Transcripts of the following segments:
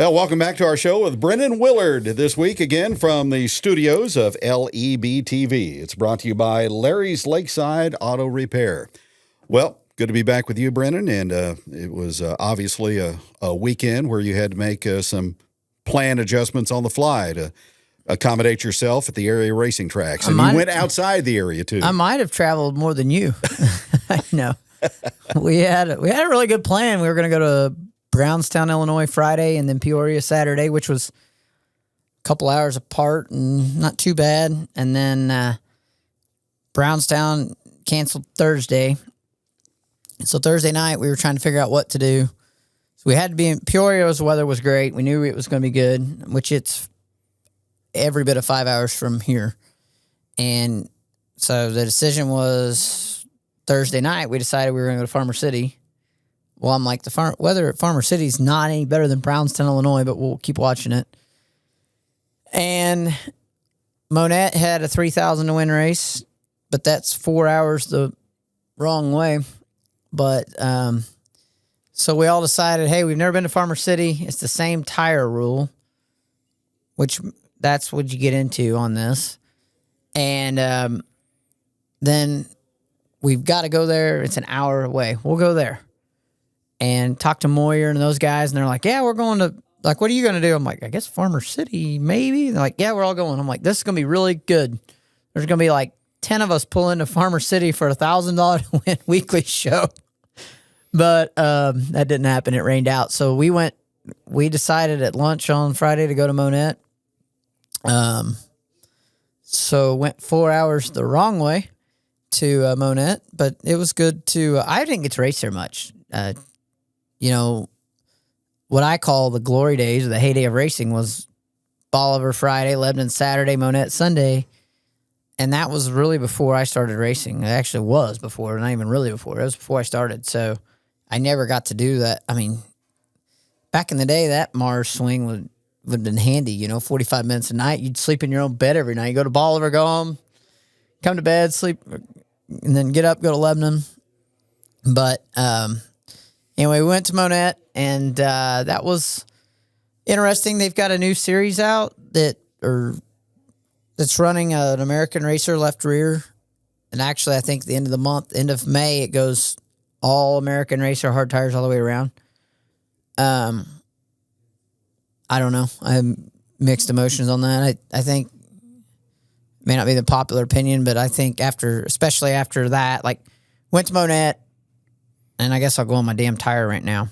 Well, welcome back to our show with Brennan Willard this week again from the studios of LEB TV. It's brought to you by Larry's Lakeside Auto Repair. Well, good to be back with you, Brennan, and it was obviously a weekend where you had to make some plan adjustments on the fly to accommodate yourself at the area racing tracks. And you went outside the area, too. I might have traveled more than you. No. We had a really good plan. We were going to go to Brownstown, Illinois Friday, and then Peoria Saturday, which was a couple hours apart and not too bad. And then Brownstown canceled Thursday. So Thursday night, we were trying to figure out what to do. So we had to be in Peoria. The weather was great. We knew it was going to be good, which it's every bit of 5 hours from here. And so the decision was Thursday night, we decided we were going to go to Farmer City. Well, I'm like, the weather at Farmer City is not any better than Brownstown, Illinois, but we'll keep watching it. And Monette had a 3,000 to win race, but that's 4 hours the wrong way. But so we all decided, hey, we've never been to Farmer City. It's the same tire rule, which that's what you get into on this. And then we've got to go there. It's an hour away. We'll go there. And talk to Moyer and those guys, and they're like, yeah, we're going to, like, what are you going to do? I'm like, I guess Farmer City, maybe. And they're like, yeah, we're all going. I'm like, this is going to be really good. There's going to be like 10 of us pull into Farmer City for a $1,000 to win weekly show. But that didn't happen. It rained out. So we decided at lunch on Friday to go to Monette. So went 4 hours the wrong way to Monette, but it was good to, I didn't get to race there much. You know, what I call the glory days or the heyday of racing was Bolivar Friday, Lebanon Saturday, Monette Sunday. And that was really before I started racing. It actually was before, not even really before. It was before I started. So I never got to do that. I mean, back in the day, that Mars swing would have been handy, 45 minutes a night. You'd sleep in your own bed every night. You go to Bolivar, go home, come to bed, sleep, and then get up, go to Lebanon. But, anyway, we went to Monette, and that was interesting. They've got a new series out that's running an American Racer left rear. And actually, I think the end of the month, end of May, it goes all American Racer hard tires all the way around. I don't know. I have mixed emotions on that. I think it may not be the popular opinion, but I think especially after that, like, went to Monette. And I guess I'll go on my damn tire right now.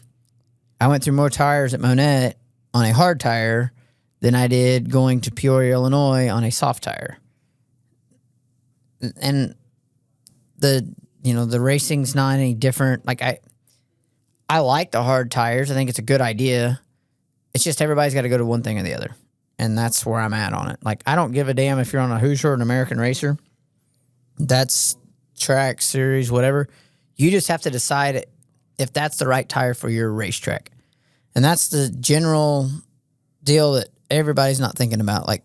I went through more tires at Monette on a hard tire than I did going to Peoria, Illinois on a soft tire. And the racing's not any different. Like, I like the hard tires. I think it's a good idea. It's just everybody's got to go to one thing or the other. And that's where I'm at on it. Like, I don't give a damn if you're on a Hoosier or an American Racer. That's track, series, whatever. You just have to decide if that's the right tire for your racetrack. And that's the general deal that everybody's not thinking about. Like,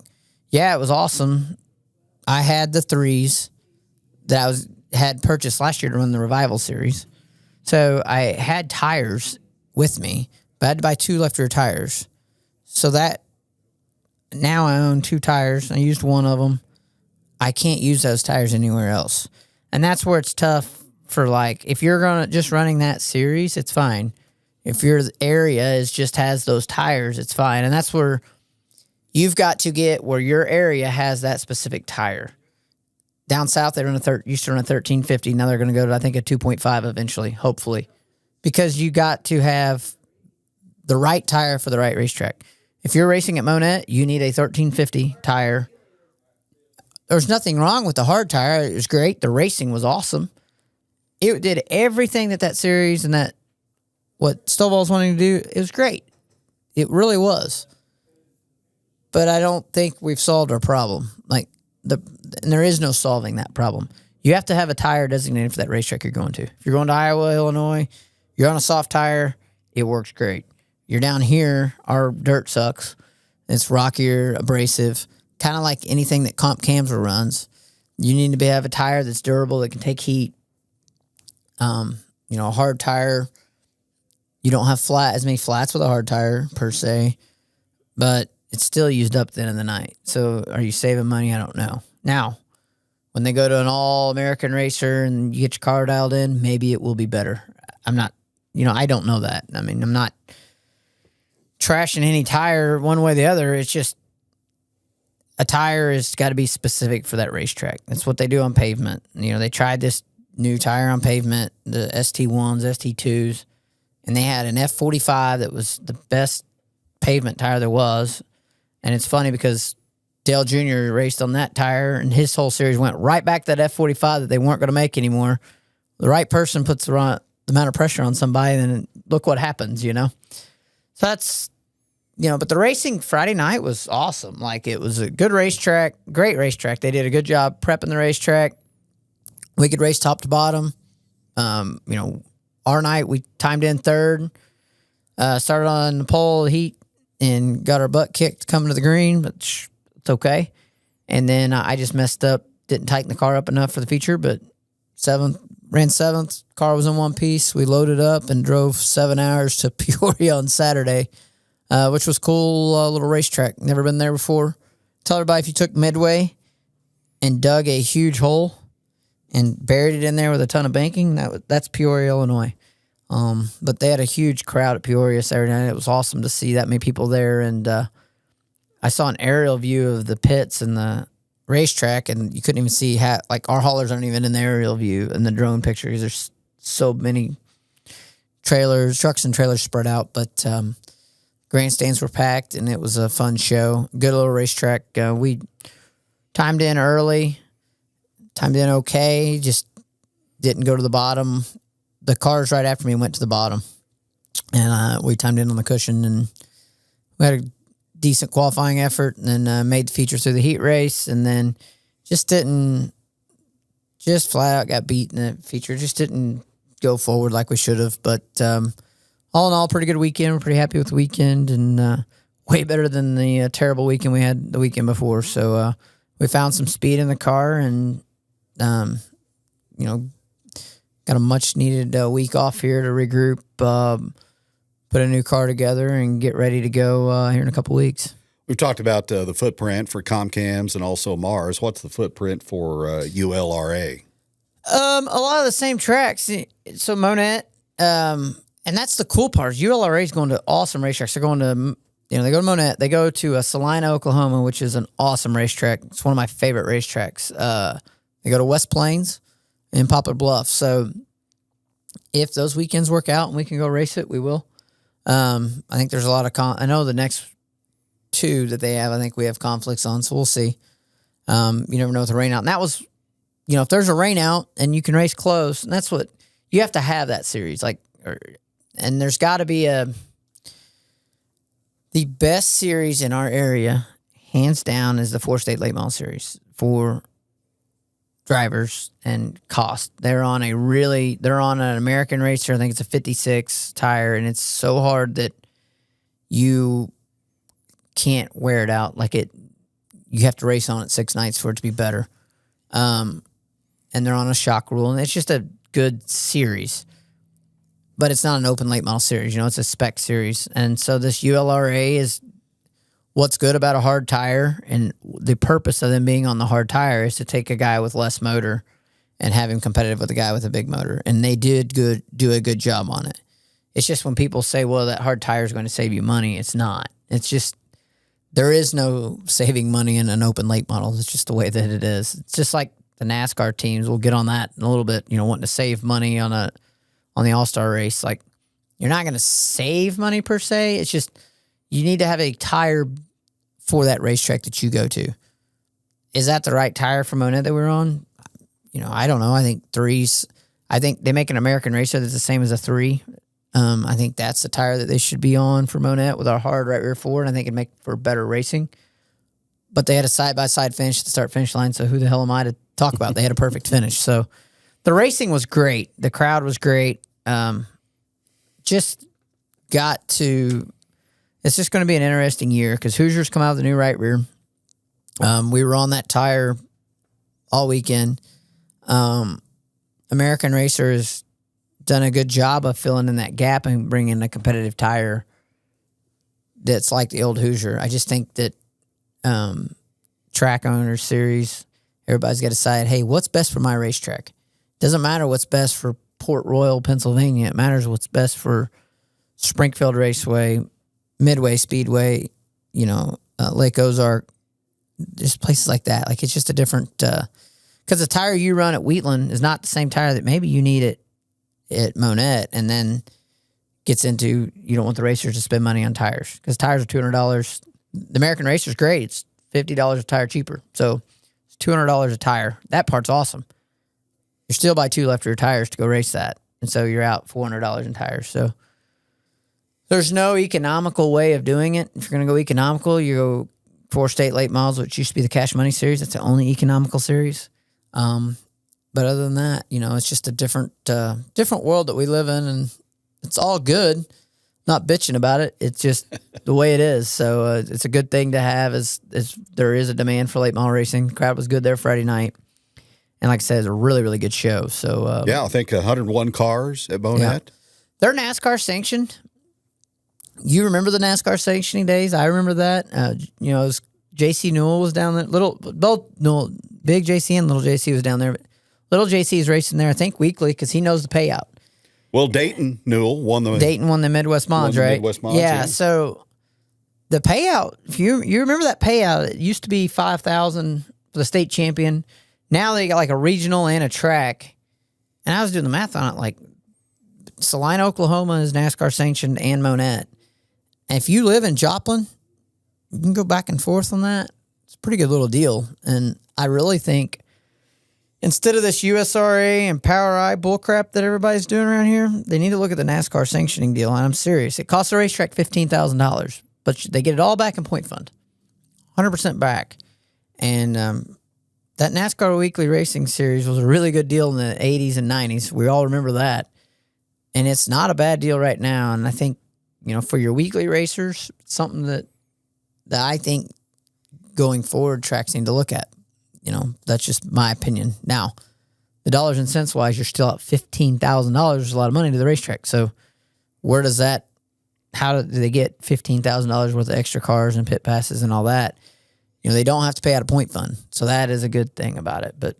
yeah, it was awesome. I had the 3s that I had purchased last year to run the Revival Series. So I had tires with me, but I had to buy 2 left rear tires. So that now I own 2 tires. I used one of them. I can't use those tires anywhere else. And that's where it's tough. For like, if you're just running that series, it's fine. If your area just has those tires, it's fine. And that's where you've got to get where your area has that specific tire. Down south, they used to run a 1350. Now they're going to go to, I think, a 2.5 eventually, hopefully. Because you got to have the right tire for the right racetrack. If you're racing at Monette, you need a 1350 tire. There's nothing wrong with the hard tire. It was great. The racing was awesome. It did everything that series and that what Stovall's wanting to do. It was great. It really was. But I don't think we've solved our problem. Like, and there is no solving that problem. You have to have a tire designated for that racetrack you're going to. If you're going to Iowa, Illinois, you're on a soft tire, it works great. You're down here, our dirt sucks. It's rockier, abrasive, kind of like anything that Comp Camsor runs. You need to have a tire that's durable, that can take heat. A hard tire, you don't have as many flats with a hard tire per se. but it's still used up at the end of the night. So are you saving money? I don't know. Now, when they go to an all-American racer and you get your car dialed in, maybe it will be better. I'm not, I don't know that. I mean, I'm not trashing any tire one way or the other. It's just a tire has got to be specific for that racetrack. That's what they do on pavement. They tried this new tire on pavement, the ST1s, ST2s, and they had an F45 that was the best pavement tire there was. And it's funny because Dale Jr. raced on that tire, and his whole series went right back to that F45 that they weren't going to make anymore. The right person puts the amount of pressure on somebody, and then look what happens, So that's, but the racing Friday night was awesome. Like, it was a good racetrack, great racetrack. They did a good job prepping the racetrack. We could race top to bottom. Our night, we timed in third, started on the pole heat, and got our butt kicked coming to the green, but it's okay. And then I just messed up, didn't tighten the car up enough for the feature, but ran seventh. Car was in one piece. We loaded up and drove 7 hours to Peoria on Saturday, which was cool, little racetrack. Never been there before. Tell everybody, if you took Midway and dug a huge hole and buried it in there with a ton of banking, that's Peoria, Illinois. But they had a huge crowd at Peoria Saturday night. It was awesome to see that many people there. And I saw an aerial view of the pits and the racetrack, and you couldn't even see our haulers aren't even in the aerial view in the drone picture because there's so many trucks and trailers spread out. But grandstands were packed, and it was a fun show. Good little racetrack. We timed in early, timed in okay, just didn't go to the bottom. The cars right after me went to the bottom, and we timed in on the cushion, and we had a decent qualifying effort, and then made the feature through the heat race, and then just flat out got beat in the feature. Just didn't go forward like we should have. But all in all, pretty good weekend. We're pretty happy with the weekend, and way better than the terrible weekend we had the weekend before. So we found some speed in the car, and got a much-needed week off here to regroup, put a new car together, and get ready to go here in a couple weeks. We've talked about the footprint for Comcams and also Mars. What's the footprint for ULRA? A lot of the same tracks. So Monette, and that's the cool part. ULRA is going to awesome racetracks. They're going to, they go to Monette. They go to Salina, Oklahoma, which is an awesome racetrack. It's one of my favorite racetracks. They go to West Plains and Poplar Bluff. So if those weekends work out and we can go race it, we will. I think there's a lot of I know the next two that they have, I think we have conflicts on, so we'll see. You never know with the rain out. And that was, if there's a rain out and you can race close, and that's what you have to have that series. And there's got to be the best series in our area, hands down, is the 4-state late model series for drivers and cost. They're on an American racer. I think it's a 56 tire, and it's so hard that you can't wear it out. You have to race on it 6 nights for it to be better. And they're on a shock rule, and it's just a good series. But it's not an open late model series, it's a spec series. And so this ULRA is what's good about a hard tire, and the purpose of them being on the hard tire is to take a guy with less motor and have him competitive with a guy with a big motor. And they do a good job on it. It's just when people say, well, that hard tire is going to save you money, it's not. It's just, there is no saving money in an open late model. It's just the way that it is. It's just like the NASCAR teams. We'll get on that in a little bit, wanting to save money on the All-Star race. You're not going to save money per se. It's just, you need to have a tire for that racetrack that you go to. Is that the right tire for Monette that we're on? I don't know. I think threes. I think they make an American racer that's the same as a 3. I think that's the tire that they should be on for Monette with our hard right rear forward. I think it'd make for better racing. But they had a side-by-side finish at the start-finish line, so who the hell am I to talk about? They had a perfect finish. So the racing was great. The crowd was great. Just got to... It's just going to be an interesting year because Hoosiers come out with the new right rear. We were on that tire all weekend. American Racer has done a good job of filling in that gap and bringing a competitive tire that's like the old Hoosier. I just think that track owners, series, everybody's got to decide, hey, what's best for my racetrack? Doesn't matter what's best for Port Royal, Pennsylvania. It matters what's best for Springfield Raceway, Midway Speedway, Lake Ozark, just places like that. Like, it's just a different, because the tire you run at Wheatland is not the same tire that maybe you need at Monette, and then gets into, you don't want the racers to spend money on tires because tires are $200. The American Racer's great. It's $50 a tire cheaper. So it's $200 a tire. That part's awesome. You're still buy 2 left of your tires to go race that. And so you're out $400 in tires. So there's no economical way of doing it. If you're going to go economical, you go 4 state late models, which used to be the Cash Money series. That's the only economical series. But other than that, it's just a different world that we live in, and it's all good. Not bitching about it. It's just the way it is. So it's a good thing to have. As there is a demand for late model racing. The crowd was good there Friday night, and like I said, it's a really, really good show. So I think 101 cars at Monette. Yeah. They're NASCAR sanctioned. You remember the NASCAR sanctioning days? I remember that. It was JC Newell was down there. Both Newell, big JC and little JC was down there. But little JC is racing there, I think, weekly because he knows the payout. Well, Dayton Newell won the Midwest Mods, right? Midwest Mods, yeah. So the payout, if you remember that payout, it used to be $5,000 for the state champion. Now they got like a regional and a track. And I was doing the math on it, like Salina, Oklahoma is NASCAR sanctioned and Monette. And if you live in Joplin, you can go back and forth on that. It's a pretty good little deal. And I really think instead of this USRA and Power I bullcrap that everybody's doing around here, they need to look at the NASCAR sanctioning deal. And I'm serious. It costs the racetrack $15,000, but they get it all back in point fund, 100% back. And that NASCAR Weekly Racing Series was a really good deal in the 80s and 90s. We all remember that. And it's not a bad deal right now. And I think, for your weekly racers, it's something that I think going forward tracks need to look at. That's just my opinion. Now, the dollars and cents wise, you're still at $15,000. Is a lot of money to the racetrack. So how do they get $15,000 worth of extra cars and pit passes and all that? They don't have to pay out a point fund. So that is a good thing about it. But,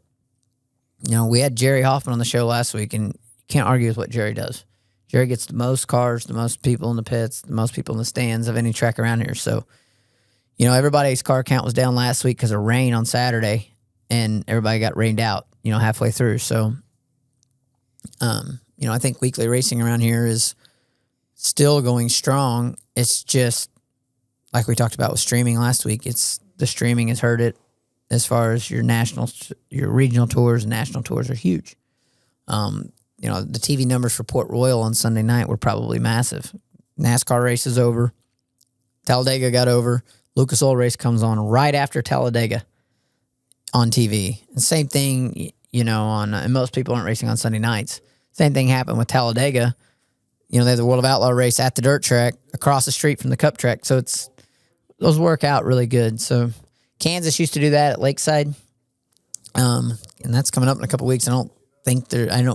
we had Jerry Hoffman on the show last week, and you can't argue with what Jerry does. Jerry gets the most cars, the most people in the pits, the most people in the stands of any track around here. So, everybody's car count was down last week because of rain on Saturday, and everybody got rained out, halfway through. So, I think weekly racing around here is still going strong. It's just, like we talked about with streaming last week, the streaming has hurt it as far as your regional tours and national tours are huge. The TV numbers for Port Royal on Sunday night were probably massive. NASCAR race is over. Talladega got over. Lucas Oil race comes on right after Talladega on TV. And same thing, and most people aren't racing on Sunday nights. Same thing happened with Talladega. They have the World of Outlaw race at the dirt track across the street from the Cup track. So those work out really good. So Kansas used to do that at Lakeside. And that's coming up in a couple weeks. I don't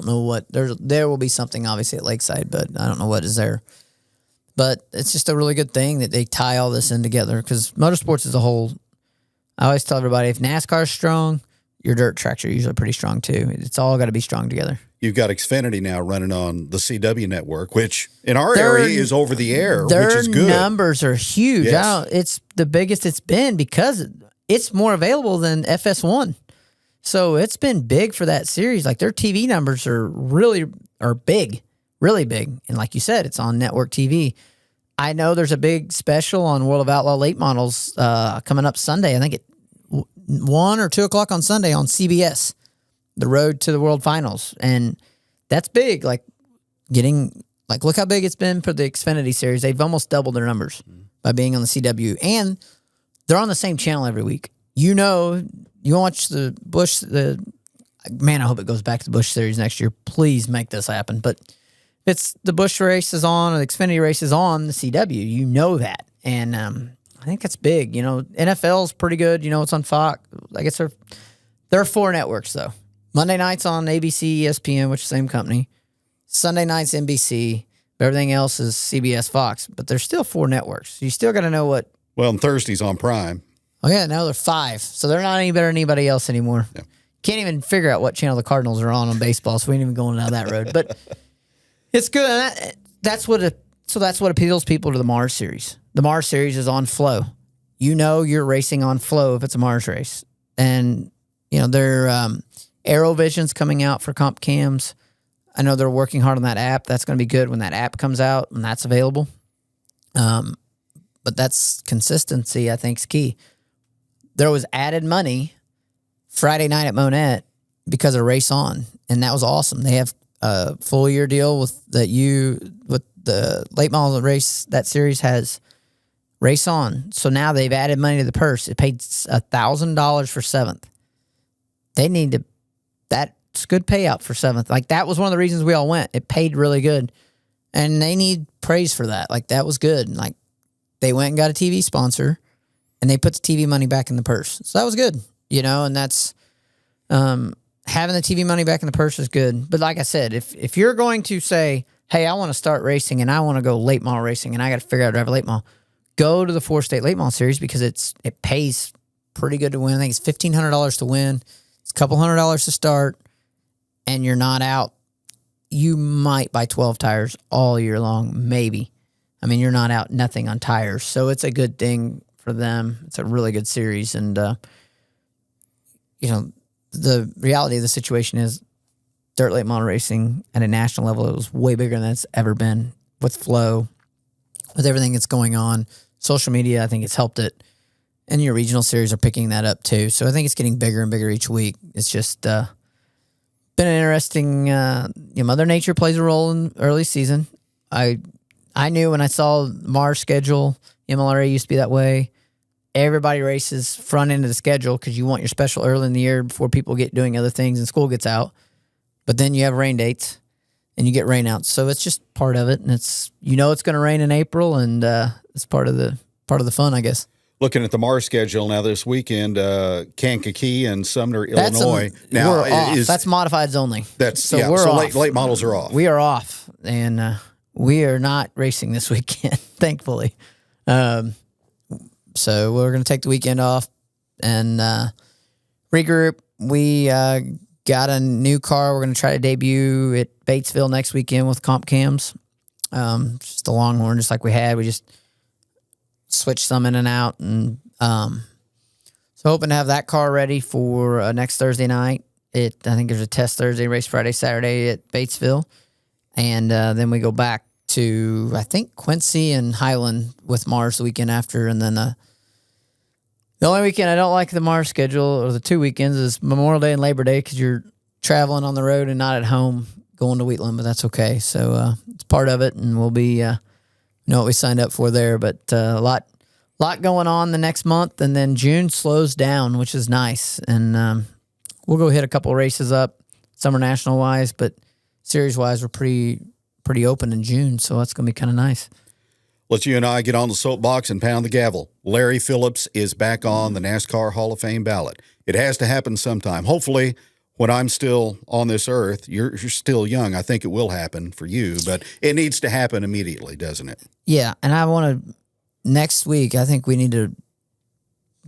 know what, there will be something obviously at Lakeside, but I don't know what is there. But it's just a really good thing that they tie all this in together because motorsports as a whole, I always tell everybody, if NASCAR's strong, your dirt tracks are usually pretty strong too. It's all got to be strong together. You've got Xfinity now running on the CW network, which in our area is over the air, which is good. Their numbers are huge. Yes. It's the biggest it's been because it's more available than FS1. So it's been big for that series. Like their TV numbers are big, really big. And like you said, it's on network TV. I know there's a big special on World of Outlaw late models coming up Sunday. I think at 1 or 2 o'clock on Sunday on CBS, the road to the World Finals. And that's big. Look how big it's been for the Xfinity series. They've almost doubled their numbers by being on the CW. And they're on the same channel every week. You watch the Busch, I hope it goes back to the Busch series next year. Please make this happen. But it's the Busch race is on or the Xfinity race is on the CW. You know that. And I think that's big. NFL's pretty good. It's on Fox. I guess there are 4 networks, though. Monday night's on ABC, ESPN, which is the same company. Sunday night's NBC. Everything else is CBS Fox, but there's still 4 networks. You still got to know what. Well, and Thursday's on Prime. Oh, yeah, now they're 5. So they're not any better than anybody else anymore. Yeah. Can't even figure out what channel the Cardinals are on baseball, so we ain't even going down that road. But it's good. And that's what appeals people to the Mars Series. The Mars Series is on Flow. You know you're racing on Flow if it's a Mars race. And, their AeroVision's coming out for comp cams. I know they're working hard on that app. That's going to be good when that app comes out and that's available. But that's consistency, I think, is key. There was added money Friday night at Monette because of Race On, and that was awesome. They have a full year deal with the late model race. That series has Race On, so now they've added money to the purse. It paid $1,000 for 7th. They need to. That's good payout for 7th. Like, that was one of the reasons we all went. It paid really good, and they need praise for that. Like, that was good. Like, they went and got a TV sponsor, and they put the TV money back in the purse. So that was good, and that's having the TV money back in the purse is good. But like I said, if you're going to say, hey, I want to start racing and I want to go late model racing and I got to figure out how to drive a late model, go to the 4-state late model series because it pays pretty good to win. I think it's $1,500 to win. It's a couple $100 to start, and you're not out. You might buy 12 tires all year long, maybe. I mean, you're not out nothing on tires. So it's a good thing for them. It's a really good series. And, the reality of the situation is dirt late model racing at a national level, it was way bigger than it's ever been with Flow, with everything that's going on. Social media, I think it's helped it. And your regional series are picking that up too. So I think it's getting bigger and bigger each week. It's just been an interesting, Mother Nature plays a role in early season. I knew when I saw Mars schedule, MLRA used to be that way. Everybody races front end of the schedule because you want your special early in the year before people get doing other things and school gets out. But then you have rain dates and you get rainouts. So it's just part of it. And it's it's going to rain in April, and it's part of the fun, I guess. Looking at the Mars schedule now this weekend, Kankakee and Sumner, Illinois. We're off. That's modifieds only. So late models are off. We are off, and we are not racing this weekend, thankfully. So we're going to take the weekend off and regroup. We got a new car. We're going to try to debut at Batesville next weekend with comp cams. Just a Longhorn, just like we had. We just switched some in and out. And so hoping to have that car ready for next Thursday night. I think there's a test Thursday, race Friday, Saturday at Batesville. And then we go back to, I think, Quincy and Highland with Mars the weekend after. And then the only weekend I don't like the Mars schedule, or the 2 weekends, is Memorial Day and Labor Day because you're traveling on the road and not at home going to Wheatland, but that's okay. So it's part of it, and we'll be know what we signed up for there. But a lot going on the next month, and then June slows down, which is nice. And we'll go hit a couple races up, summer national wise, but series wise, we're pretty open in June, so that's going to be kind of nice. Let's you and I get on the soapbox and pound the gavel. Larry Phillips is back on the NASCAR Hall of Fame ballot. It has to happen sometime. Hopefully, when I'm still on this earth, you're still young. I think it will happen for you, but it needs to happen immediately, doesn't it? Yeah, and I want to, next week, I think we need to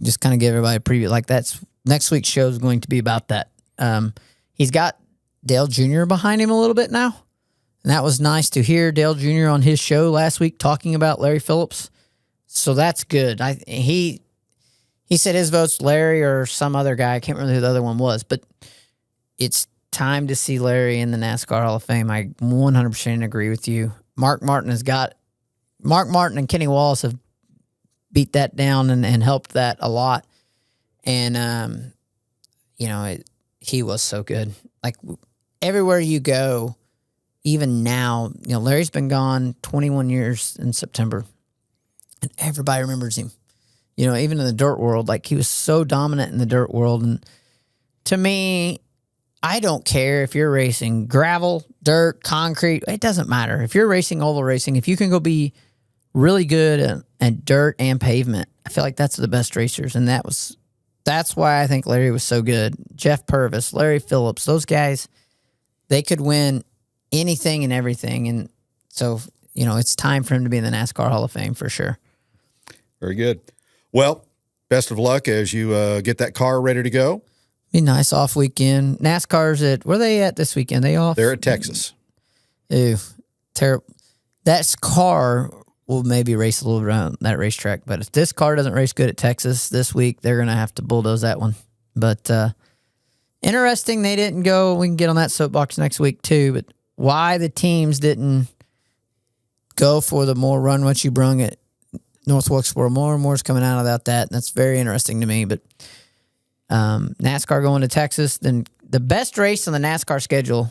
just kind of give everybody a preview. Like, that's next week's show is going to be about that. He's got Dale Jr. behind him a little bit now. And that was nice to hear Dale Jr. on his show last week talking about Larry Phillips. So that's good. He said his vote's Larry or some other guy. I can't remember who the other one was. But it's time to see Larry in the NASCAR Hall of Fame. I 100% agree with you. Mark Martin and Kenny Wallace have beat that down and helped that a lot. And, he was so good. Like, everywhere you go, even now, Larry's been gone 21 years in September, and everybody remembers him. Even in the dirt world, like, he was so dominant in the dirt world. And to me, I don't care if you're racing gravel, dirt, concrete. It doesn't matter. If you're racing oval racing, if you can go be really good at dirt and pavement, I feel like that's the best racers. And that's why I think Larry was so good. Jeff Purvis, Larry Phillips, those guys, they could win anything and everything. And so it's time for him to be in the NASCAR Hall of Fame for sure. Very good. Well, best of luck as you get that car ready to go. Be nice off weekend. NASCAR's where are they at this weekend? They off? They're at Texas. Ew, terrible. That car will maybe race a little around that racetrack, but if this car doesn't race good at Texas this week, they're going to have to bulldoze that one. But interesting, they didn't go. We can get on that soapbox next week too, but why the teams didn't go for the more run what you brung at North Wilkesboro. More and more is coming out about that, and that's very interesting to me. But NASCAR going to Texas, then the best race on the NASCAR schedule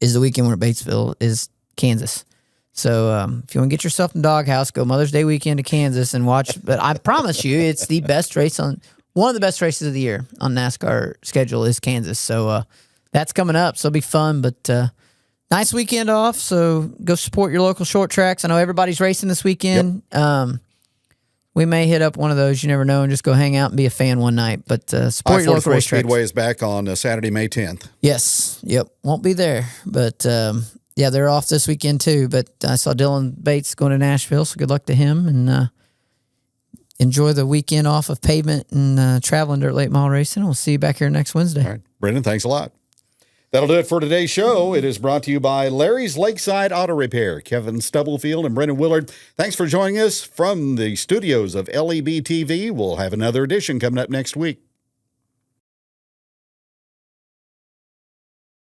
is the weekend we're at Batesville, is Kansas. So if you want to get yourself in Doghouse, go Mother's Day weekend to Kansas and watch. But I promise you, it's the best race one of the best races of the year on NASCAR schedule is Kansas. So that's coming up. So it'll be fun. But nice weekend off. So go support your local short tracks. I know everybody's racing this weekend. Yep. We may hit up one of those. You never know, and just go hang out and be a fan one night. But support your local racetracks. Speedway is back on Saturday, May 10th. Yes. Yep. Won't be there. But, yeah, they're off this weekend too. But I saw Dylan Bates going to Nashville, so good luck to him. And enjoy the weekend off of pavement and traveling dirt late mile racing. We'll see you back here next Wednesday. All right. Brendan, thanks a lot. That'll do it for today's show. It is brought to you by Larry's Lakeside Auto Repair, Kevin Stubblefield and Brendan Willard. Thanks for joining us from the studios of LEB TV. We'll have another edition coming up next week.